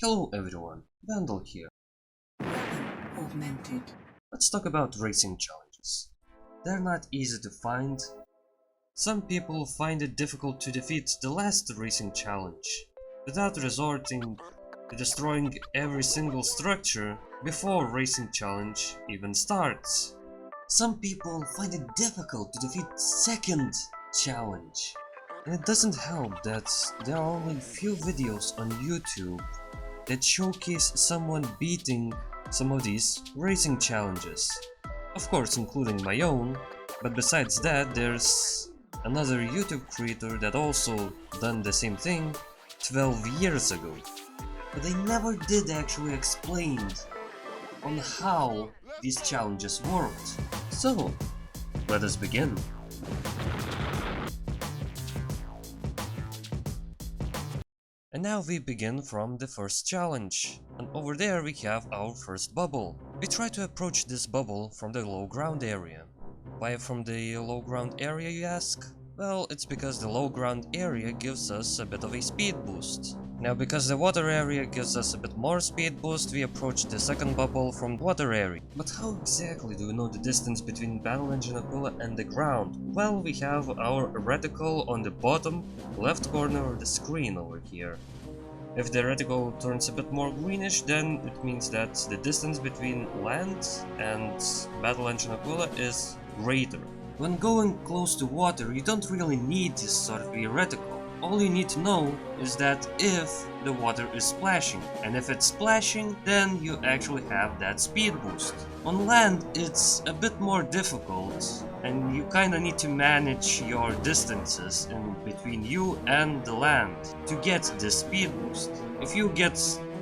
Hello everyone, Vandal here. Augmented. Let's talk about racing challenges. They're not easy to find. Some people find it difficult to defeat the last racing challenge without resorting to destroying every single structure before racing challenge even starts. Some people find it difficult to defeat second challenge. And it doesn't help that there are only few videos on YouTube that showcase someone beating some of these racing challenges. Of course, including my own, but besides that, there's another YouTube creator that also done the same thing 12 years ago. But they never did actually explain on how these challenges worked. So, let us begin. And now we begin from the first challenge, and over there we have our first bubble. We try to approach this bubble from the low ground area. Why from the low ground area, you ask? Well, it's because the low ground area gives us a bit of a speed boost. Now, because the water area gives us a bit more speed boost, we approach the second bubble from the water area. But how exactly do we know the distance between Battle Engine Aquila and the ground? Well, we have our reticle on the bottom left corner of the screen over here. If the reticle turns a bit more greenish, then it means that the distance between land and Battle Engine Aquila is greater. When going close to water, you don't really need this sort of a reticle. All you need to know is that if the water is splashing, and if it's splashing, then you actually have that speed boost. On land, it's a bit more difficult, and you kinda need to manage your distances in between you and the land to get this speed boost. If you get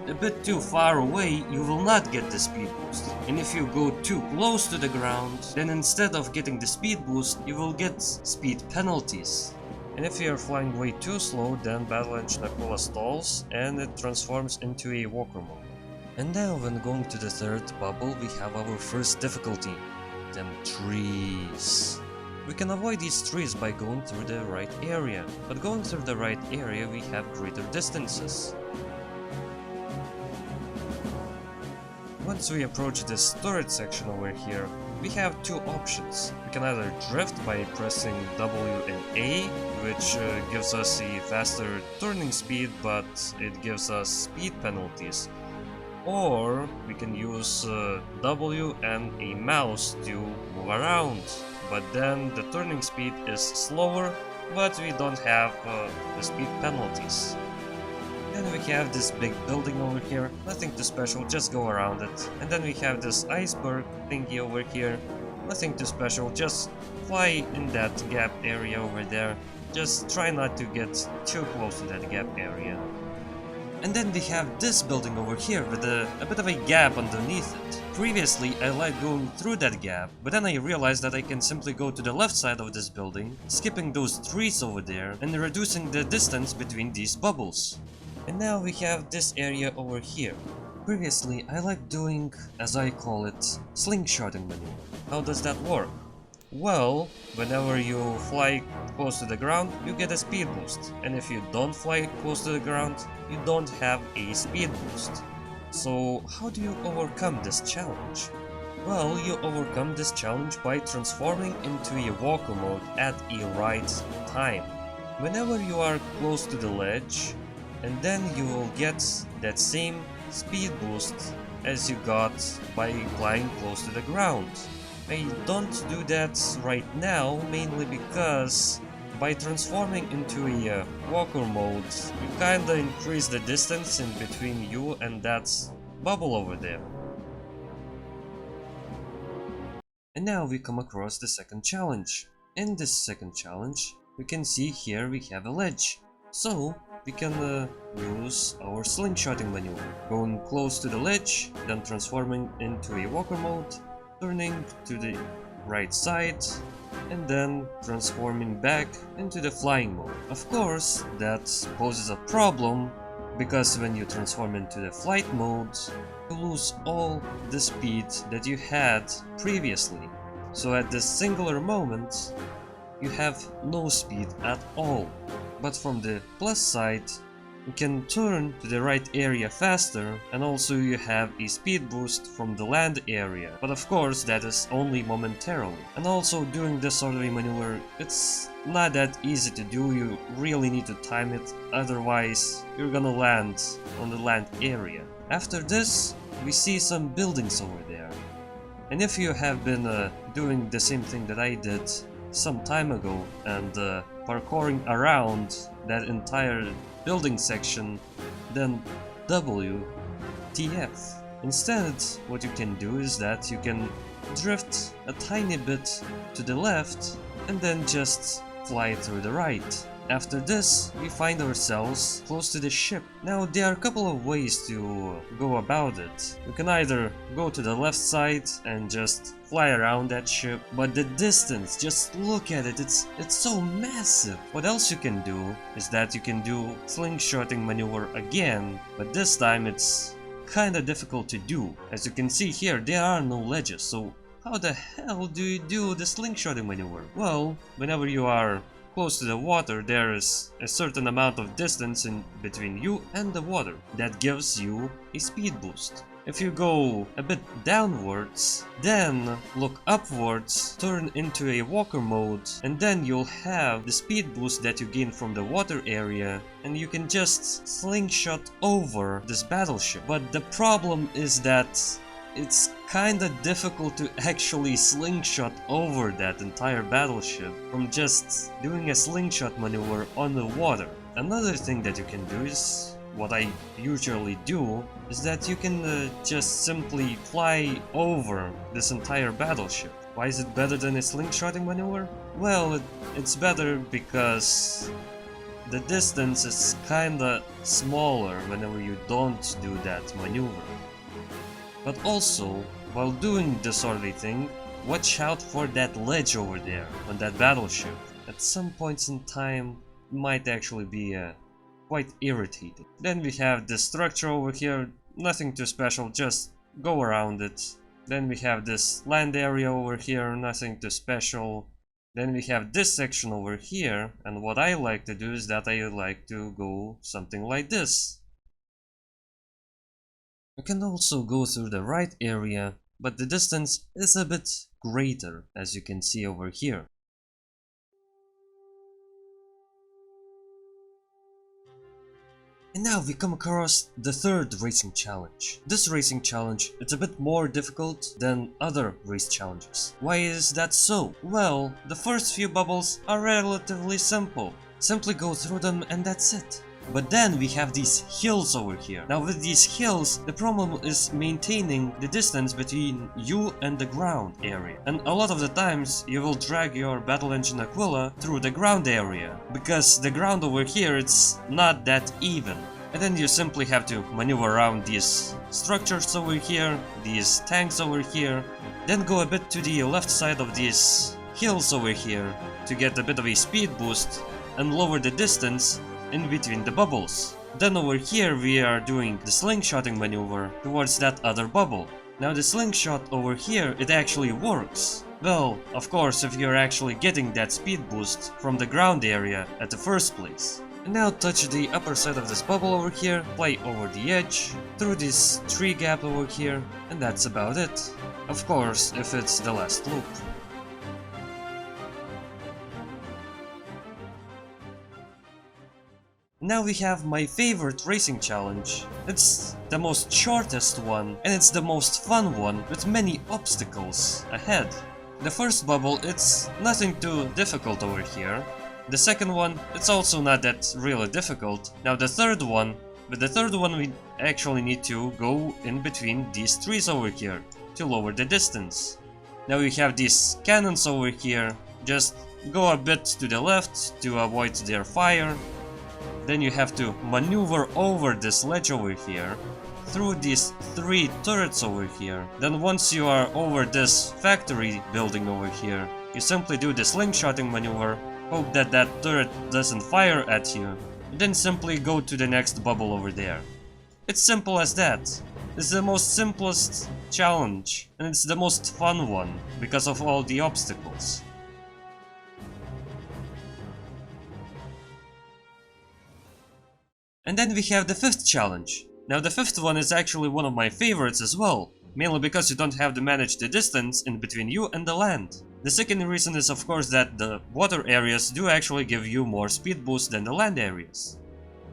a bit too far away, you will not get the speed boost. And if you go too close to the ground, then instead of getting the speed boost, you will get speed penalties. And if you are flying way too slow, then Battle Engine Aquila stalls and it transforms into a walker mode. And now when going to the third bubble, we have our first difficulty, them trees. We can avoid these trees by going through the right area, but going through the right area we have greater distances. Once we approach this turret section over here, we have two options. We can either drift by pressing W and A, which gives us a faster turning speed, but it gives us speed penalties. Or we can use W and a mouse to move around, but then the turning speed is slower, but we don't have the speed penalties. Then we have this big building over here, nothing too special, just go around it. And then we have this iceberg thingy over here, nothing too special, just fly in that gap area over there. Just try not to get too close to that gap area. And then we have this building over here with a bit of a gap underneath it. Previously I liked going through that gap, but then I realized that I can simply go to the left side of this building, skipping those trees over there and reducing the distance between these bubbles. And now we have this area over here. Previously I liked doing, as I call it, slingshotting maneuver. How does that work? Well, whenever you fly close to the ground, you get a speed boost. And if you don't fly close to the ground, you don't have a speed boost. So how do you overcome this challenge? Well, you overcome this challenge by transforming into a walker mode at a right time. Whenever you are close to the ledge, and then you will get that same speed boost as you got by flying close to the ground. I don't do that right now, mainly because by transforming into a walker mode, you kinda increase the distance in between you and that bubble over there. And now we come across the second challenge. In this second challenge, we can see here we have a ledge. So we can use our slingshotting maneuver, going close to the ledge, then transforming into a walker mode, turning to the right side, and then transforming back into the flying mode. Of course, that poses a problem, because when you transform into the flight mode, you lose all the speed that you had previously. So at this singular moment, you have no speed at all. But from the plus side, you can turn to the right area faster, and also you have a speed boost from the land area, but of course that is only momentarily. And also doing this sort of a maneuver, it's not that easy to do, you really need to time it, otherwise you're gonna land on the land area. After this, we see some buildings over there. And if you have been doing the same thing that I did some time ago and parkouring around that entire building section, then WTF. Instead, what you can do is that you can drift a tiny bit to the left and then just fly through the right. After this, we find ourselves close to the ship. Now, there are a couple of ways to go about it. You can either go to the left side and just fly around that ship, but the distance, just look at it, it's so massive. What else you can do is that you can do slingshotting maneuver again, but this time it's kinda difficult to do. As you can see here, there are no ledges, so how the hell do you do the slingshotting maneuver? Well, whenever you are close to the water, there is a certain amount of distance in between you and the water that gives you a speed boost. If you go a bit downwards, then look upwards, turn into a walker mode, and then you'll have the speed boost that you gain from the water area, and you can just slingshot over this battleship. But the problem is that it's kinda difficult to actually slingshot over that entire battleship from just doing a slingshot maneuver on the water. Another thing that you can do is, what I usually do, is that you can just simply fly over this entire battleship. Why is it better than a slingshotting maneuver? Well, it's better because the distance is kinda smaller whenever you don't do that maneuver. But also, while doing this sort of thing, watch out for that ledge over there on that battleship. At some points in time, it might actually be quite irritating. Then we have this structure over here, nothing too special, just go around it. Then we have this land area over here, nothing too special. Then we have this section over here, and what I like to do is that I like to go something like this. You can also go through the right area, but the distance is a bit greater, as you can see over here. And now we come across the third racing challenge. This racing challenge is a bit more difficult than other race challenges. Why is that so? Well, the first few bubbles are relatively simple. Simply go through them and that's it. But then we have these hills over here. Now with these hills, the problem is maintaining the distance between you and the ground area. And a lot of the times you will drag your battle engine Aquila through the ground area, because the ground over here, it's not that even. And then you simply have to maneuver around these structures over here, these tanks over here, then go a bit to the left side of these hills over here to get a bit of a speed boost and lower the distance in between the bubbles. Then over here we are doing the slingshotting maneuver towards that other bubble. Now the slingshot over here, it actually works. Well, of course, if you're actually getting that speed boost from the ground area at the first place. And now touch the upper side of this bubble over here, fly over the edge, through this tree gap over here, and that's about it. Of course, if it's the last loop. Now we have my favorite racing challenge. It's the most shortest one, and it's the most fun one, with many obstacles ahead. The first bubble, it's nothing too difficult over here. The second one, it's also not that really difficult. Now the third one, with the third one we actually need to go in between these trees over here to lower the distance. Now we have these cannons over here, just go a bit to the left to avoid their fire. Then you have to maneuver over this ledge over here, through these 3 turrets over here. Then once you are over this factory building over here, you simply do the slingshotting maneuver, hope that that turret doesn't fire at you, and then simply go to the next bubble over there. It's simple as that. It's the most simplest challenge, and it's the most fun one, because of all the obstacles. And then we have the fifth challenge. Now the fifth one is actually one of my favorites as well, mainly because you don't have to manage the distance in between you and the land. The second reason is of course that the water areas do actually give you more speed boost than the land areas.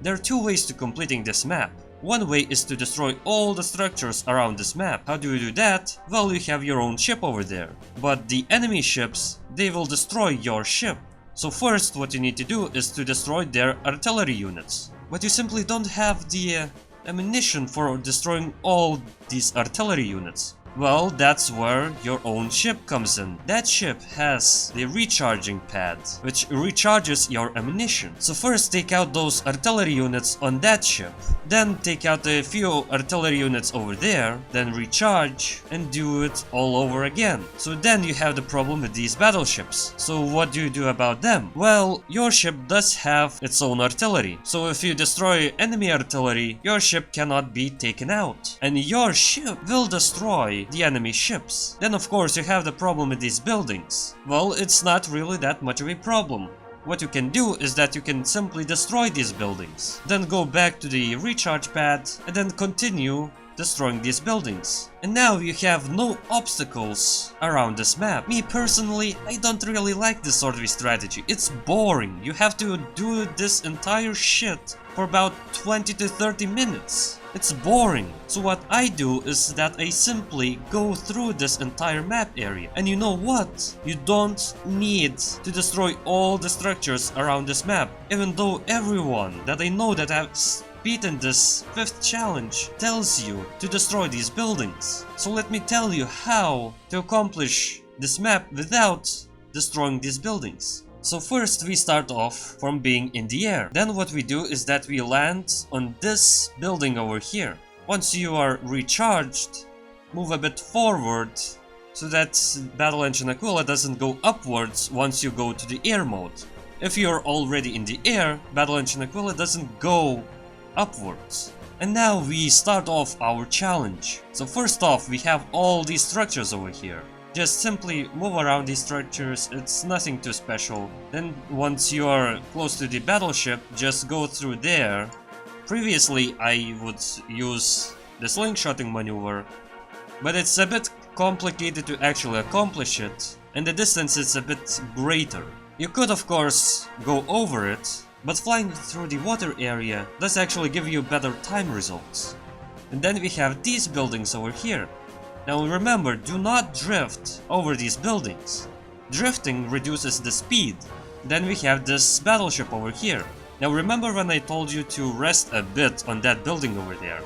There are two ways to completing this map. One way is to destroy all the structures around this map. How do you do that? Well, you have your own ship over there. But the enemy ships, they will destroy your ship. So first what you need to do is to destroy their artillery units. But you simply don't have the ammunition for destroying all these artillery units. Well, that's where your own ship comes in. That ship has the recharging pad, which recharges your ammunition. So first take out those artillery units on that ship, then take out a few artillery units over there, then recharge and do it all over again. So then you have the problem with these battleships. So what do you do about them? Well, your ship does have its own artillery. So if you destroy enemy artillery, your ship cannot be taken out. And your ship will destroy the enemy ships. Then of course you have the problem with these buildings. Well, it's not really that much of a problem. What you can do is that you can simply destroy these buildings, then go back to the recharge pad and then continue destroying these buildings. And now you have no obstacles around this map. Me personally, I don't really like this sort of strategy. It's boring. You have to do this entire shit for about 20 to 30 minutes. It's boring. So what I do is that I simply go through this entire map area. And you know what? You don't need to destroy all the structures around this map. Even though everyone that I know that has beaten this fifth challenge tells you to destroy these buildings. So let me tell you how to accomplish this map without destroying these buildings. So first we start off from being in the air. Then what we do is that we land on this building over here. Once you are recharged, move a bit forward so that Battle Engine Aquila doesn't go upwards once you go to the air mode. If you're already in the air, Battle Engine Aquila doesn't go upwards. And now we start off our challenge. So first off, we have all these structures over here. Just simply move around these structures, it's nothing too special. Then once you are close to the battleship, just go through there. Previously I would use the slingshotting maneuver, but it's a bit complicated to actually accomplish it, and the distance is a bit greater. You could of course go over it, but flying through the water area does actually give you better time results. And then we have these buildings over here. Now remember, do not drift over these buildings. Drifting reduces the speed. Then we have this battleship over here. Now remember when I told you to rest a bit on that building over there?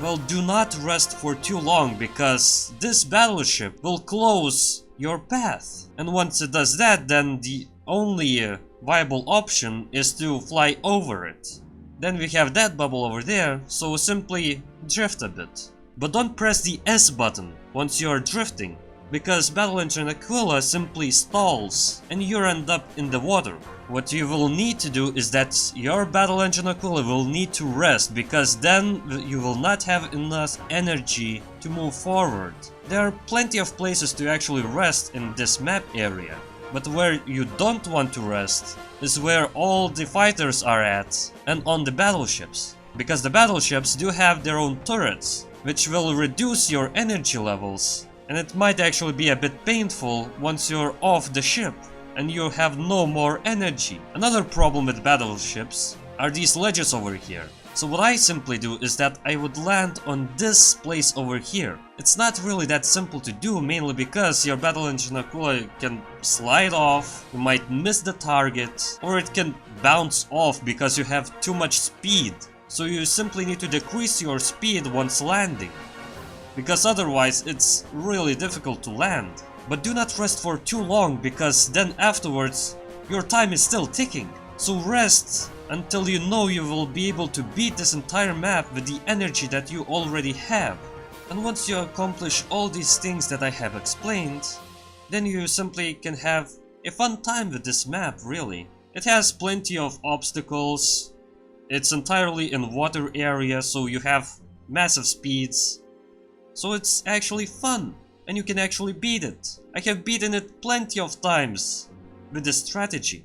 Well, do not rest for too long because this battleship will close your path. And once it does that, then the only viable option is to fly over it. Then we have that bubble over there, so simply drift a bit. But don't press the S button once you are drifting, because Battle Engine Aquila simply stalls and you end up in the water. What you will need to do is that your Battle Engine Aquila will need to rest, because then you will not have enough energy to move forward. There are plenty of places to actually rest in this map area, but where you don't want to rest is where all the fighters are at and on the battleships, because the battleships do have their own turrets, which will reduce your energy levels, and it might actually be a bit painful once you're off the ship and you have no more energy. Another problem with battleships are these ledges over here. So what I simply do is that I would land on this place over here. It's not really that simple to do, mainly because your Battle Engine Aquila can slide off, you might miss the target, or it can bounce off because you have too much speed. So you simply need to decrease your speed once landing, because otherwise it's really difficult to land. But do not rest for too long, because then afterwards your time is still ticking. So rest until you know you will be able to beat this entire map with the energy that you already have. And once you accomplish all these things that I have explained, then you simply can have a fun time with this map, really. It has plenty of obstacles. It's entirely in water area, so you have massive speeds. So it's actually fun, and you can actually beat it. I have beaten it plenty of times with this strategy.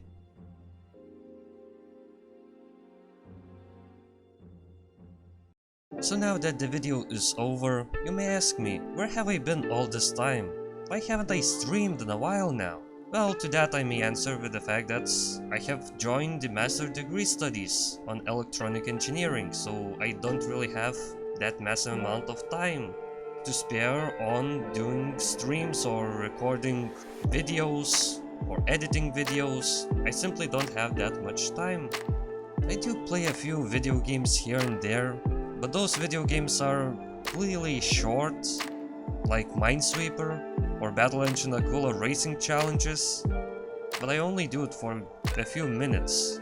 So now that the video is over, you may ask me, where have I been all this time? Why haven't I streamed in a while now? Well, to that I may answer with the fact that I have joined the Master Degree Studies on Electronic Engineering, so I don't really have that massive amount of time to spare on doing streams or recording videos or editing videos. I simply don't have that much time. I do play a few video games here and there, but those video games are really short, like Minesweeper or Battle Engine Aquila racing challenges, but I only do it for a few minutes,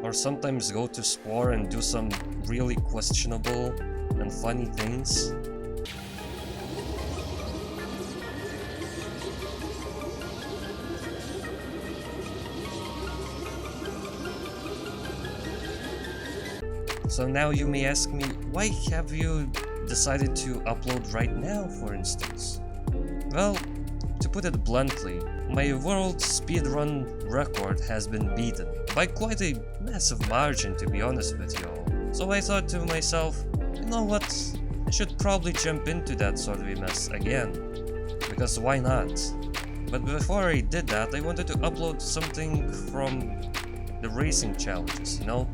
or sometimes go to Spore and do some really questionable and funny things. So now you may ask me, why have you decided to upload right now, for instance? Well, to put it bluntly, my world speedrun record has been beaten by quite a massive margin, to be honest with you all. So I thought to myself, you know what, I should probably jump into that sort of a mess again, because why not? But before I did that, I wanted to upload something from the racing challenges, you know?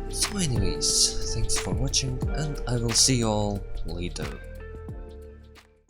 So anyways, thanks for watching, and I will see you all later.